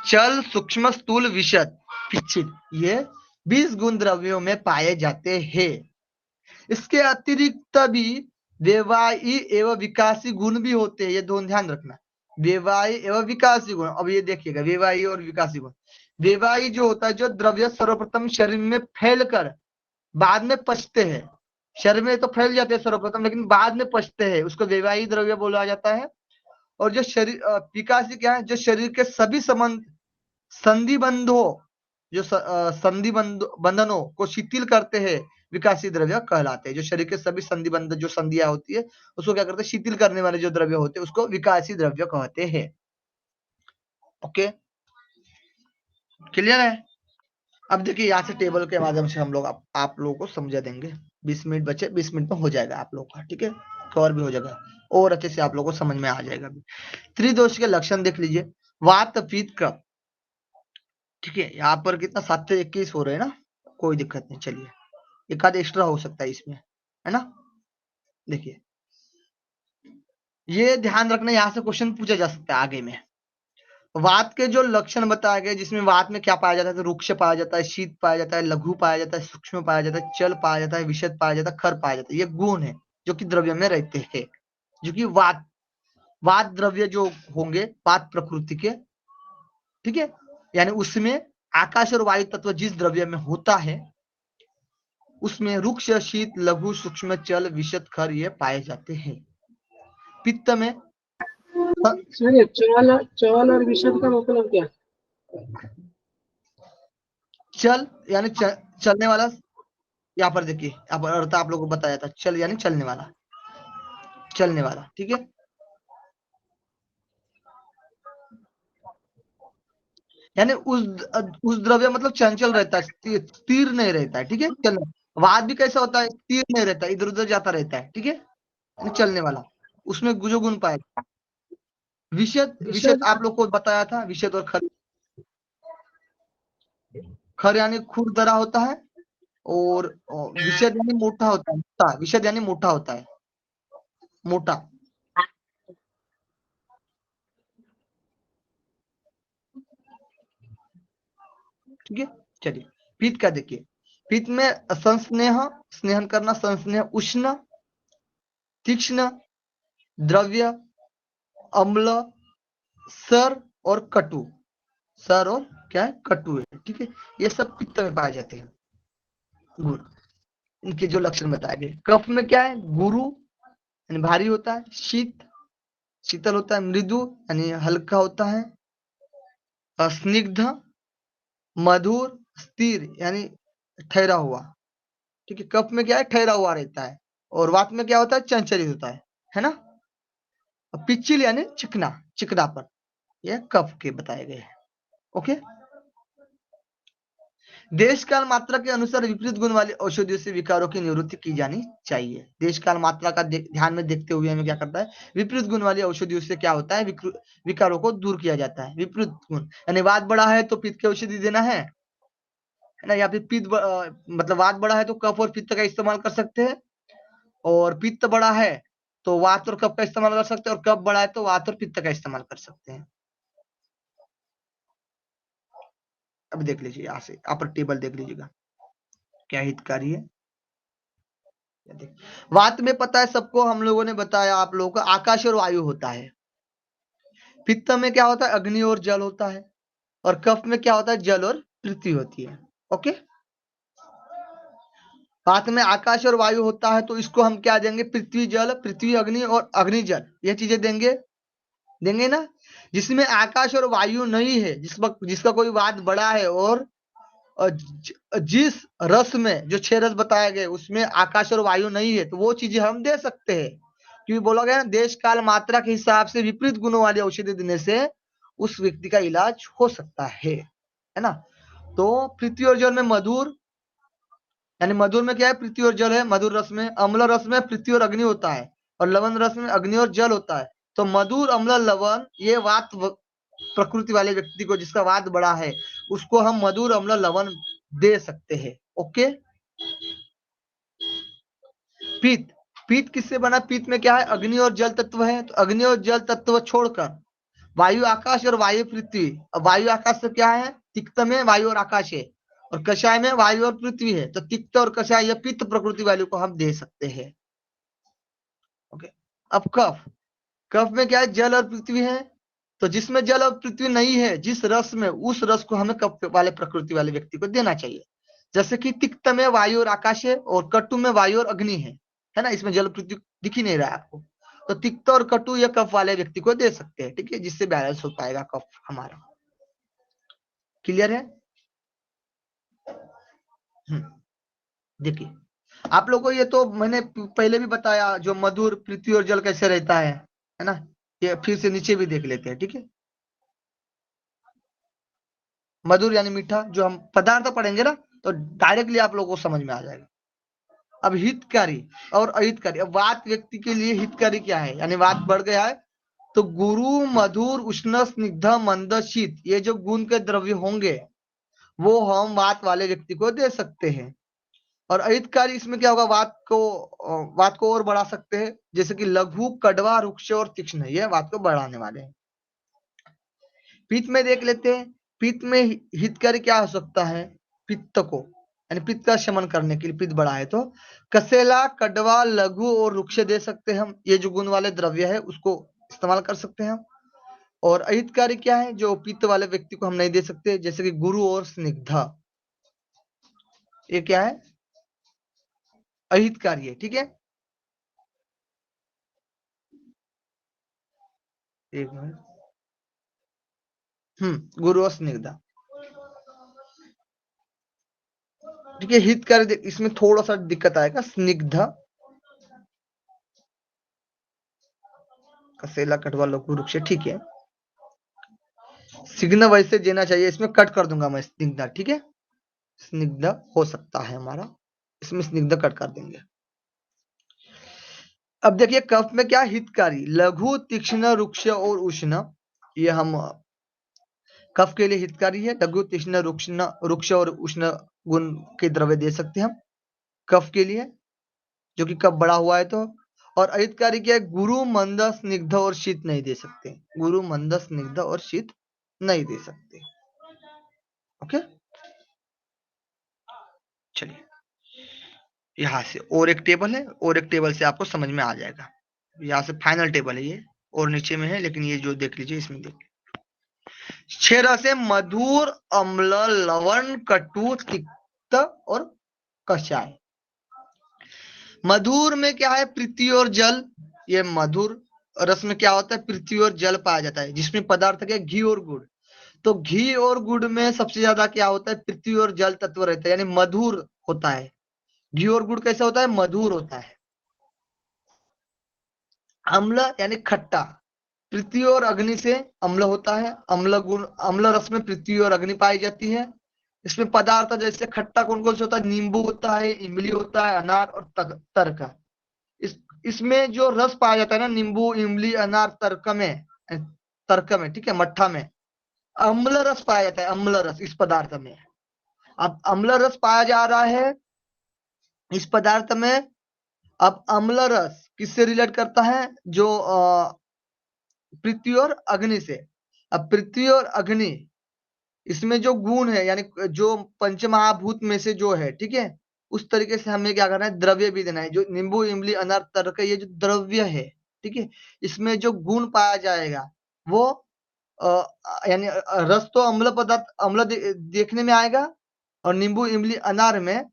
चल, सूक्ष्म, स्थूल, विशद, पिच्छिल, ये 20 गुण द्रव्यों में पाए जाते हैं। इसके अतिरिक्त भी व्यवायी एवं विकासी गुण भी होते हैं, ये दोनों ध्यान रखना, व्यवायी एवं विकासी गुण। अब ये देखिएगा, व्यवायी और विकासी गुण। व्यवायी जो होता है, जो द्रव्य सर्वप्रथम शरीर में फैलकर बाद में पचते हैं, शरीर में तो फैल जाते हैं सर्वप्रथम, लेकिन बाद में पचते हैं, उसको व्यवायी द्रव्य बोला जाता है। और जो शरीर विकासी क्या है, जो शरीर के सभी संबंध संधि बंधों जो संधि बंधनों को शिथिल करते हैं विकासी द्रव्य कहलाते हैं। जो शरीर के सभी संधि बंधन जो संधियां होती है उसको क्या करते हैं, शिथिल करने वाले जो द्रव्य होते हैं उसको विकासी द्रव्य कहते हैं। ओके, क्लियर है? अब देखिए यहाँ से टेबल के माध्यम से हम लोग आप लोगों को समझा देंगे। 20 मिनट बचे, 20 मिनट में हो जाएगा आप लोग का, ठीक है, कवर भी हो जाएगा और अच्छे से आप लोगों को समझ में आ जाएगा। त्रिदोष के लक्षण देख लीजिए। वात पित्त कफ, ठीक है, यहाँ पर कितना 7 से 21 हो रहे हैं ना, कोई दिक्कत नहीं, चलिए एक आध एक्स्ट्रा हो सकता है इसमें, है ना। देखिए ये ध्यान रखना, यहाँ से क्वेश्चन पूछा जा सकता है आगे में। वात के जो लक्षण बताए गए, जिसमें वात में क्या पाया जाता है, तो रुक्ष पाया जाता है, शीत पाया जाता है, लघु पाया जाता है, सूक्ष्म पाया जाता है, चल पाया जाता है, विशद पाया जाता है, खर पाया जाता है। ये गुण है जो कि द्रव्य में रहते हैं, जो कि वात द्रव्य जो होंगे वात प्रकृति के, ठीक है, यानी उसमें आकाश और वायु तत्व जिस द्रव्य में होता है उसमें रुक्ष, शीत, लघु, सूक्ष्म, चल, विशद, खर ये पाए जाते हैं। पित्त में चल और विशद का मतलब क्या? चल यानी चलने वाला, यहाँ पर देखिए यहाँ पर अर्थ आप लोगों को बताया था, चल यानी चलने वाला, चलने वाला, ठीक है। यानी उस द्रव्य मतलब चंचल रहता है, स्थिर नहीं रहता है, ठीक है। चलने वाद भी कैसा होता है, स्थिर नहीं रहता है, इधर उधर जाता रहता है, ठीक है, चलने वाला, उसमें जो गुण पाएगा। विशद आप लोग को बताया था, विशद और खर। खर यानी खुरदरा होता है और विशद यानी मोटा होता है, मोटा, विशद यानी मोटा होता है, मोटा, ठीक है। चलिए पित्त का देखिए। पित्त में संस्नेह, स्नेहन करना, संस्नेह, उष्ण, तीक्ष्ण, द्रव्य, अम्ल, सर और कटु, सर और क्या है, कटु है, ठीक है। ये सब पित्त में पाए जाते हैं गुण, इनके जो लक्षण बताए गए। कफ में क्या है, गुरु यानी भारी होता है, शीत शीतल होता है, मृदु यानी हल्का होता है, स्निग्ध, मधुर, स्थिर यानी ठहरा हुआ, ठीक है। कफ में क्या है, ठहरा हुआ रहता है, और वात में क्या होता है, चंचलित होता है ना। पिचिल यानी चिकना, चिकनापन, ये कफ के बताए गए हैं। ओके, देश काल मात्रा के अनुसार विपरीत गुण वाली औषधियों से विकारों की निवृत्ति की जानी चाहिए। देश काल मात्रा का ध्यान में देखते हुए हमें क्या करता है, विपरीत गुण वाली औषधियों से क्या होता है, विकारों को दूर किया जाता है। विपरीत गुण यानी वात बड़ा है तो पित्त की औषधि देना है ना, या फिर पित्त मतलब वात बड़ा है तो कफ और पित्त का इस्तेमाल कर सकते हैं, और पित्त बड़ा है तो वात और कफ का इस्तेमाल कर सकते हैं, और कफ बड़ा है तो वात और पित्त का इस्तेमाल कर सकते हैं। अब देख लीजिए यहाँ से, आप टेबल देख लीजिएगा क्या हितकारी है। वात में पता है सबको, हम लोगों ने बताया आप लोगों को, आकाश और वायु होता है। पित्त में क्या होता है, अग्नि और जल होता है, और कफ में क्या होता है, जल और पृथ्वी होती है। ओके, वात में आकाश और वायु होता है तो इसको हम क्या देंगे, पृथ्वी जल, पृथ्वी अग्नि और अग्नि जल, ये चीजें देंगे ना। जिसमें आकाश और वायु नहीं है, जिसका कोई वात बड़ा है, और जिस रस में जो 6 रस बताए गए उसमें आकाश और वायु नहीं है, तो वो चीजें हम दे सकते हैं, क्योंकि बोला गया ना, देश काल मात्रा के हिसाब से विपरीत गुणों वाली औषधि देने से उस व्यक्ति का इलाज हो सकता है ना। तो पृथ्वी और जल में मधुर, यानी मधुर में क्या है, पृथ्वी और जल है, मधुर रस में। अम्ल रस में पृथ्वी और अग्नि होता है, और लवण रस में अग्नि और जल होता है। तो मधुर, अम्ल, लवण, ये वात प्रकृति वाले व्यक्ति को, जिसका वात बड़ा है, उसको हम मधुर, अम्ल, लवण दे सकते हैं। ओके, पित्त, पित्त किससे बना, पित्त में क्या है, अग्नि और जल तत्व है, तो अग्नि और जल तत्व छोड़कर वायु आकाश और वायु पृथ्वी। अब वायु आकाश से क्या है, तिक्त में वायु और आकाश है, और कषाय में वायु और पृथ्वी है, तो तिक्त और कषाय या पित्त प्रकृति वायु को हम दे सकते हैं। ओके, अब कफ, कफ में क्या है, जल और पृथ्वी है, तो जिसमें जल और पृथ्वी नहीं है, जिस रस में, उस रस को हमें कफ वाले प्रकृति वाले व्यक्ति को देना चाहिए। जैसे कि तिक्त में वायु और आकाश है, और कटु में वायु और अग्नि है ना, इसमें जल पृथ्वी दिख ही नहीं रहा है आपको, तो तिक्त और कटु या कफ वाले व्यक्ति को दे सकते हैं, ठीक है, जिससे बैलेंस हो पाएगा कफ हमारा। क्लियर है? देखिए आप लोगों को ये तो मैंने पहले भी बताया, जो मधुर, पृथ्वी और जल कैसे रहता है ना। ये फिर से नीचे भी देख लेते हैं, ठीक है। मधुर यानी मीठा, जो हम पदार्थ पढ़ेंगे ना तो डायरेक्टली आप लोगों को समझ में आ जाएगा। अब हितकारी और अहितकारी, अब वात व्यक्ति के लिए हितकारी क्या है, यानी वात बढ़ गया है तो गुरु, मधुर, उष्ण, स्निग्ध, मंद, शीत, ये जो गुण के द्रव्य होंगे वो हम वात वाले व्यक्ति को दे सकते हैं। और अहितकारी इसमें क्या होगा, वात को और बढ़ा सकते हैं, जैसे कि लघु, कड़वा, रुक्ष और तीक्ष्ण, ये वात को बढ़ाने वाले हैं। पित्त में देख लेते हैं, पित्त में हितकारी क्या हो सकता है, पित्त को यानी पित्त का शमन करने के लिए पित्त बढ़ा है तो कसेला, कड़वा, लघु और रुक्ष दे सकते हैं हम, ये जो गुण वाले द्रव्य है उसको इस्तेमाल कर सकते हैं हम। और अहितकारी क्या है, जो पित्त वाले व्यक्ति को हम नहीं दे सकते, जैसे कि गुरु और स्निग्धा, ये क्या है, अहितकारी है, ठीक है। एक मिनट, गुरु और स्निग्धा, ठीक है। हितकारी इसमें थोड़ा सा दिक्कत आएगा, स्निग्धा, कसेला, कटवा, लघु, वृक्ष, ठीक है। स्निग्ध वैसे देना चाहिए, इसमें कट कर दूंगा मैं स्निग्धा, ठीक है। स्निग्ध हो सकता है हमारा, इसमें स्निग्ध कट कर देंगे। अब देखिए कफ में क्या, हितकारी, लघु, तीक्ष्ण, रुक्ष और उष्ण, ये हम कफ के लिए हितकारी है। लघु, तीक्ष्ण, रुक्ष और उष्ण गुण के द्रव्य दे सकते हैं हम कफ के लिए, जो कि कफ बड़ा हुआ है तो। और अहितकारी क्या है, गुरु, मंद, स्निग्ध और शीत नहीं दे सकते, गुरु, मंद, स्निग्ध और शीत नहीं दे सकते। ओके, चलिए यहां से और एक टेबल है, और एक टेबल से आपको समझ में आ जाएगा। यहाँ से फाइनल टेबल है ये, और नीचे में है, लेकिन ये जो देख लीजिए इसमें देखिए, 6 रस है, मधुर, अम्ल, लवण, कटु, तिक्त और कषाय। मधुर में क्या है, पृथ्वी और जल, ये मधुर रस में क्या होता है, पृथ्वी और जल पाया जाता है, जिसमें पदार्थ क्या, घी और गुड़। तो घी और गुड़ में सबसे ज्यादा क्या होता है, पृथ्वी और जल तत्व रहता है, यानी मधुर होता है। घी और गुड़ कैसे होता है, मधुर होता है। अम्ल यानी खट्टा, पृथ्वी और अग्नि से अम्ल होता है। अम्ल गुण, अम्ल रस में पृथ्वी और अग्नि पाई जाती है। इसमें पदार्थ जैसे खट्टा कौन कौन से होता है, नींबू होता है, इमली होता है, अनार और तर्क। इसमें जो रस पाया जाता है ना, नींबू, इमली, अनार, तर्क में, ठीक है, मट्ठा में अम्ल रस पाया जाता है, अम्ल रस इस पदार्थ में। अब अम्ल रस पाया जा रहा है इस पदार्थ में। अब अम्ल रस किससे रिलेट करता है, जो पृथ्वी और अग्नि से। अब पृथ्वी और अग्नि, इसमें जो गुण है, यानी जो पंचमहाभूत में से जो है, ठीक है, उस तरीके से हमें क्या करना है, द्रव्य भी देना है। जो नींबू, इमली, अनार, तर्क, ये जो द्रव्य है, ठीक है, इसमें जो गुण पाया जाएगा वो यानी रस तो अम्ल पदार्थ, अम्ल देखने में आएगा, और नींबू, इमली, अनार में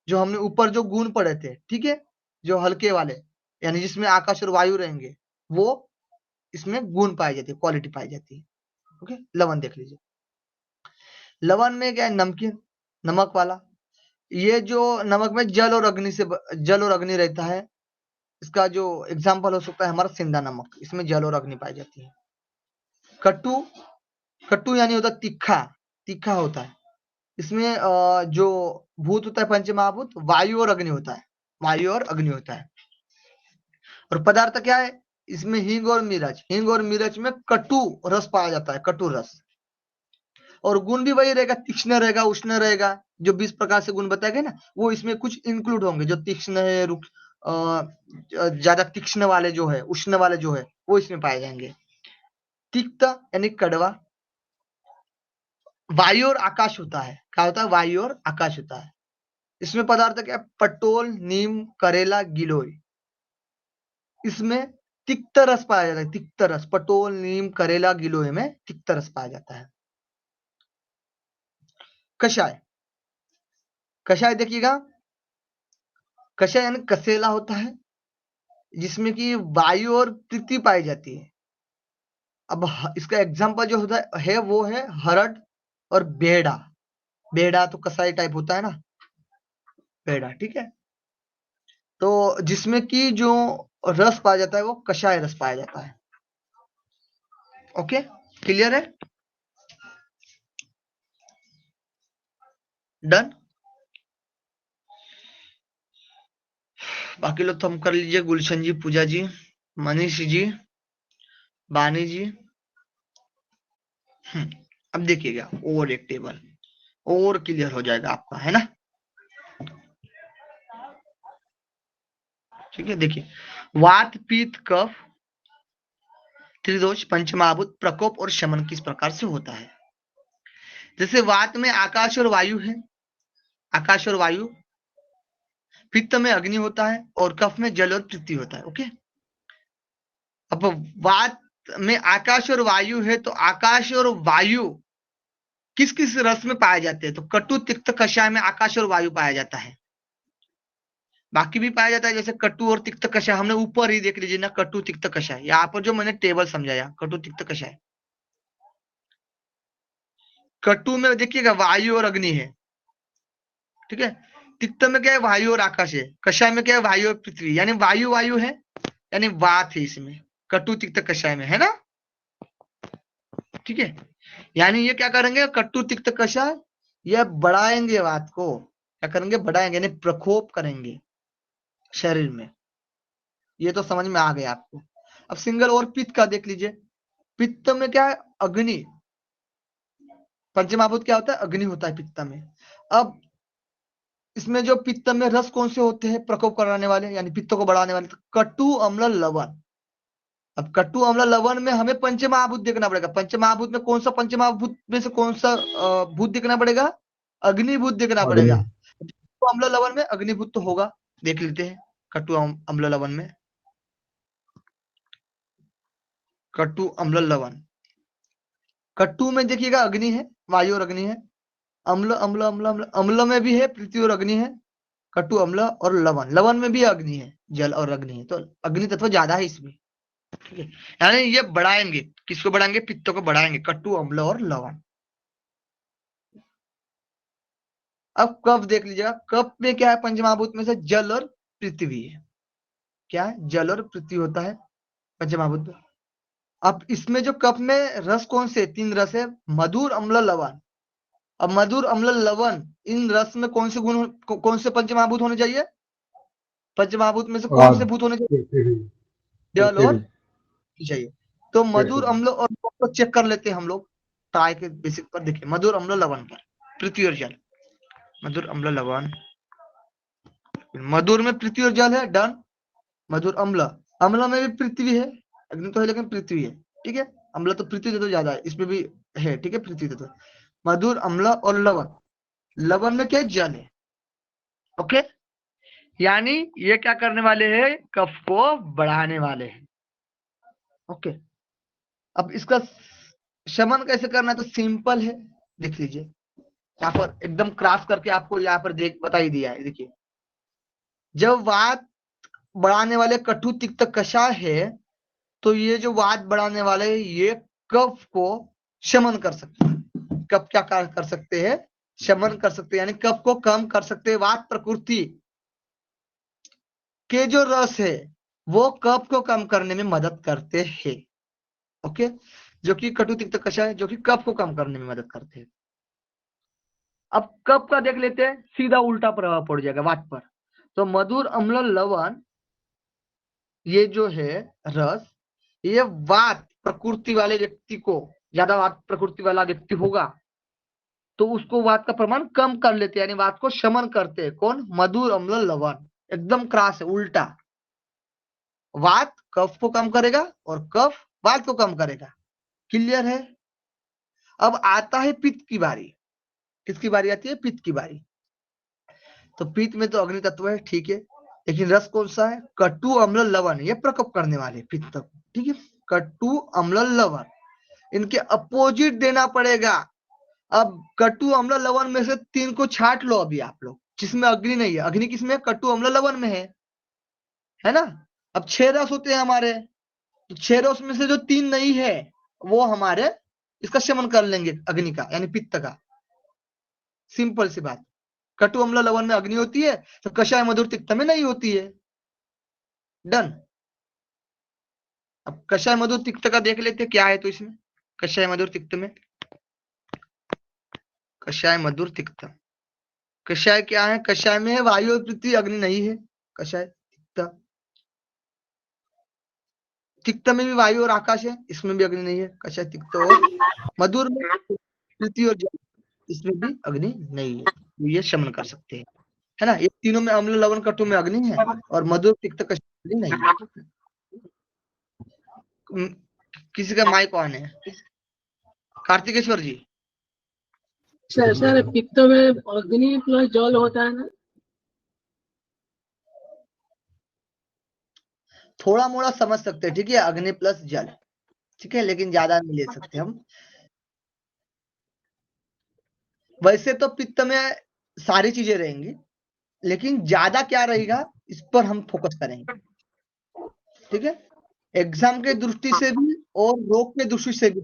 जो हमने ऊपर जो गुण पढ़े थे, ठीक है, जो हल्के वाले, यानी जिसमें आकाश और वायु रहेंगे, वो इसमें गुण पाई जाती है, क्वालिटी पाई जाती है। ओके, लवण देख लीजिए, लवण में क्या है, नमकीन, नमक वाला। ये जो नमक में जल और अग्नि रहता है, इसका जो एग्जाम्पल हो सकता है हमारा सिंधा नमक, इसमें जल और अग्नि पाई जाती है। कटु, कटु यानी होता है तीखा, तीखा होता है। इसमें जो भूत होता है, पंचमहाभूत, वायु और अग्नि होता है, वायु और अग्नि होता है। और पदार्थ क्या है, इसमें हींग और मिर्च, हींग और मिर्च में कटु रस पाया जाता है, कटु रस। और गुण भी वही रहेगा, तीक्ष्ण रहेगा, उष्ण रहेगा, जो 20 प्रकार से गुण बताए गए ना, वो इसमें कुछ इंक्लूड होंगे, जो तीक्ष्ण है, ज्यादा तीक्ष्ण वाले जो है, उष्ण वाले जो है, वो इसमें पाए जाएंगे। तिक्त यानी कड़वा। वायु और आकाश होता है, क्या होता है, वायु और आकाश होता है। इसमें पदार्थ क्या है, पटोल, नीम, करेला, गिलोय। इसमें तिक्त रस पाया जाता है, तिक्त रस, पटोल, नीम, करेला, गिलोय में तिक्त रस पाया जाता है। कषाय, कषाय देखिएगा, कषाय यानी कसेला होता है, जिसमें कि वायु और पृथ्वी पाई जाती है। अब इसका एग्जाम्पल जो होता है वो है हरड़, और बेड़ा, बेड़ा तो कसाई टाइप होता है ना, बेड़ा, ठीक है। तो जिसमें कि जो रस पाया जाता है वो कषाय रस पाया जाता है। ओके, क्लियर है? डन। बाकी लोग तो हम कर लीजिए, गुलशन जी, पूजा जी, मनीष जी, बानी जी। अब देखिएगा और एक टेबल और क्लियर हो जाएगा आपका, है ना? ठीक है, देखिए, वात पित्त कफ त्रिदोष पंचमहाभूत प्रकोप और शमन किस प्रकार से होता है। जैसे वात में आकाश और वायु है, आकाश और वायु, पित्त में अग्नि होता है और कफ में जल और पृथ्वी होता है। ओके, अब वात में आकाश और वायु है तो आकाश और वायु किस किस रस में पाए जाते हैं, तो कटु तिक्त कषाय में आकाश और वायु पाया जाता है। बाकी भी पाया जाता है, जैसे कटु और तिक्त कषाय हमने ऊपर ही देख लीजिए ना, कटु तिक्त कषाय, यहाँ पर जो मैंने टेबल समझाया कटु तिक्त कषाय। कटु में देखिएगा वायु और अग्नि है, ठीक है। तिक्त में क्या है, वायु और आकाश है। कषाय में क्या है, वायु और पृथ्वी, यानी वायु वायु है, यानी वात है इसमें, कटु तिक्त कषाय में, है ना? ठीक है, यानी ये क्या करेंगे, कटु तिक्त कषाय, ये बढ़ाएंगे वात को, क्या करेंगे, बढ़ाएंगे, यानी प्रकोप करेंगे शरीर में। ये तो समझ में आ गया आपको। अब सिंगल और पित्त का देख लीजिए। पित्त में क्या है, अग्नि, पंचमहाभूत क्या होता है, अग्नि होता है पित्त में। अब इसमें जो पित्त में रस कौन से होते हैं, प्रकोप कराने वाले, यानी पित्त को बढ़ाने वाले, तो कटु अम्ल लवण। अब कटु अम्ल लवण में हमें पंचमहाभूत देखना पड़ेगा। पंचमहाभूत में कौन सा, पंचमहाभूत में से कौन सा भूत देखना पड़ेगा, अग्निभूत देखना पड़ेगा। कटु अम्ल लवण में अग्निभूत तो होगा, देख लेते हैं। कटु अम्ल लवण में, कटु अम्ल लवण, कटु में देखिएगा अग्नि है, वायु और अग्नि है। अम्ल अम्ल अम्ल अम्ल, अम्ल में भी है पृथ्वी और अग्नि है। कटु अम्ल और लवण, लवण में भी अग्नि है, जल और अग्नि है, तो अग्नि तत्व ज्यादा है इसमें, ठीक है। यानी ये बढ़ाएंगे, किसको बढ़ाएंगे, पित्त को बढ़ाएंगे, कटु अम्ल और लवण। अब कफ देख लीजिएगा, कफ में क्या है, पंचमहाभूत में से जल और पृथ्वी है। क्या है, जल और पृथ्वी होता है पंचमहाभूत। अब इसमें जो कफ में रस कौन से, तीन रस है, मधुर अम्ल लवण। अब मधुर अम्ल लवण, इन रस में कौन से गुण, कौन से पंचमहाभूत होने चाहिए, पंचमहाभूत में से कौन से भूत होने चाहिए, जल और चाहिए। तो मधुर अम्ल और को चेक कर लेते हैं हम लोग ट्राई के बेसिक पर। देखिए, मधुर अम्ल लवण पर, पृथ्वी और जल, मधुर अम्ल लवण, मधुर में पृथ्वी और जल है, डन। मधुर अम्ल, अम्ल में भी पृथ्वी है, अग्नि तो है लेकिन पृथ्वी है, ठीक है। अम्ल तो पृथ्वी तत्व ज्यादा है, इसमें भी है, ठीक है, पृथ्वी तत्व। मधुर अम्ल और लवण, लवण में क्या जल है, ओके। यानी ये क्या करने वाले हैं, कफ को बढ़ाने वाले हैं, ओके। अब इसका शमन कैसे करना है, तो सिंपल है, देख लीजिए यहाँ पर एकदम क्रॉस करके आपको यहाँ पर देख बता ही दिया है। देखिए, जब वात बढ़ाने वाले कटु तिक्त कषाय है, तो ये जो वात बढ़ाने वाले ये कफ को शमन कर सकते हैं। कफ क्या कर सकते हैं, शमन कर सकते हैं, यानी कफ को कम कर सकते हैं। वात प्रकृति के जो रस है वो कफ को कम करने में मदद करते हैं, ओके। जो कि कटु तिक्त कषाय, जो कि कफ को कम करने में मदद करते हैं। अब कफ का देख लेते हैं, सीधा उल्टा प्रभाव पड़ जाएगा वात पर। तो मधुर अम्ल लवण, ये जो है रस, ये वात प्रकृति वाले व्यक्ति को, ज्यादा वात प्रकृति वाला व्यक्ति होगा तो उसको वात का प्रमाण कम कर लेते हैं, यानी वात को शमन करते हैं। कौन, मधुर अम्ल लवण। एकदम क्रॉस है, उल्टा। वात कफ को कम करेगा और कफ वात को कम करेगा, क्लियर है। अब आता है पित्त की बारी। किसकी बारी आती है, पित्त की बारी। तो पित्त में तो अग्नि तत्व है, ठीक है, लेकिन रस कौन सा है, कटु अम्ल लवण, ये प्रकोप करने वाले पित्त, ठीक है। कटु अम्ल लवण, इनके अपोजिट देना पड़ेगा। अब कटु अम्ल लवण में से तीन को छाट लो अभी आप लोग, जिसमें अग्नि नहीं है। अग्नि किसमें है, कटु अम्ल लवण में है ना। अब 6 रस होते हैं हमारे, तो 6 रस में से जो 3 नहीं है वो हमारे इसका सेवन कर लेंगे अग्नि का, यानी पित्त का। सिंपल सी बात। कटु अम्ल लवण में अग्नि होती है, तो कषाय मधुर तिक्त में नहीं होती है। डन। अब कषाय मधुर तिक्त का देख लेते क्या है तो इसमें। कषाय मधुर तिक्त में, कषाय मधुर तिक्त, कषाय क्या है? कषाय में वायु और पृथ्वी, अग्नि नहीं है। कषाय तिक्त, तिक्त में भी वायु और आकाश है, इसमें भी अग्नि नहीं है। कषाय तिक्त। और मधुर में पृथ्वी और जल, इसमें भी अग्नि नहीं है। तो ये शमन कर सकते हैं, है ना। ये तीनों में अम्ल लवण कटु में अग्नि है, और मधुर तिक्त कषाय में नहीं है। किसी का माइक ऑन है? कार्तिकेश्वर जी। सर पित्त में अग्नि प्लस जल होता है ना? थोड़ा मोड़ा समझ सकते हैं, ठीक है, अग्नि प्लस जल, ठीक है, लेकिन ज्यादा नहीं ले सकते हम। वैसे तो पित्त में सारी चीजें रहेंगी, लेकिन ज्यादा क्या रहेगा इस पर हम फोकस करेंगे, ठीक है। एग्जाम के दृष्टि से भी और रोग के दृष्टि से भी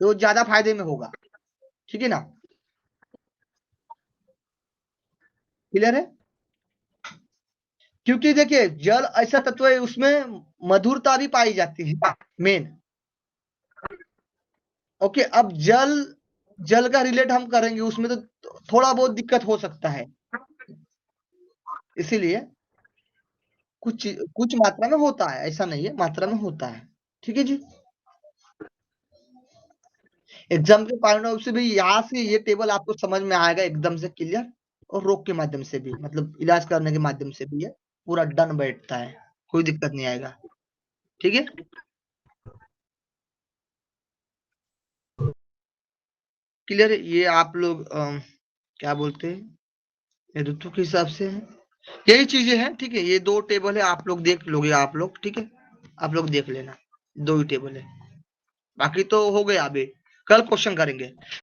तो ज्यादा फायदे में होगा, ठीक है ना। क्लियर है? क्योंकि देखिए जल ऐसा तत्व है, उसमें मधुरता भी पाई जाती है मेन। ओके, अब जल का रिलेट हम करेंगे, उसमें तो थोड़ा बहुत दिक्कत हो सकता है, इसीलिए कुछ मात्रा में होता है, ऐसा नहीं है, मात्रा में होता है, ठीक है जी। एग्जाम के पॉइंट ऑफ से भी यहाँ से ये टेबल आपको समझ में आएगा एकदम से क्लियर, और रोग के माध्यम से भी, मतलब इलाज करने के माध्यम से भी ये पूरा डन बैठता है, कोई दिक्कत नहीं आएगा, ठीक है। क्लियर है? ये आप लोग क्या बोलते हैं, ऋतु के हिसाब से है, यही चीजें हैं, ठीक है। ये 2 टेबल है, आप लोग देख लोगे, आप लोग, ठीक है, आप लोग देख लेना, 2 ही टेबल है, बाकी तो हो गया। अभी कल क्वेश्चन करेंगे।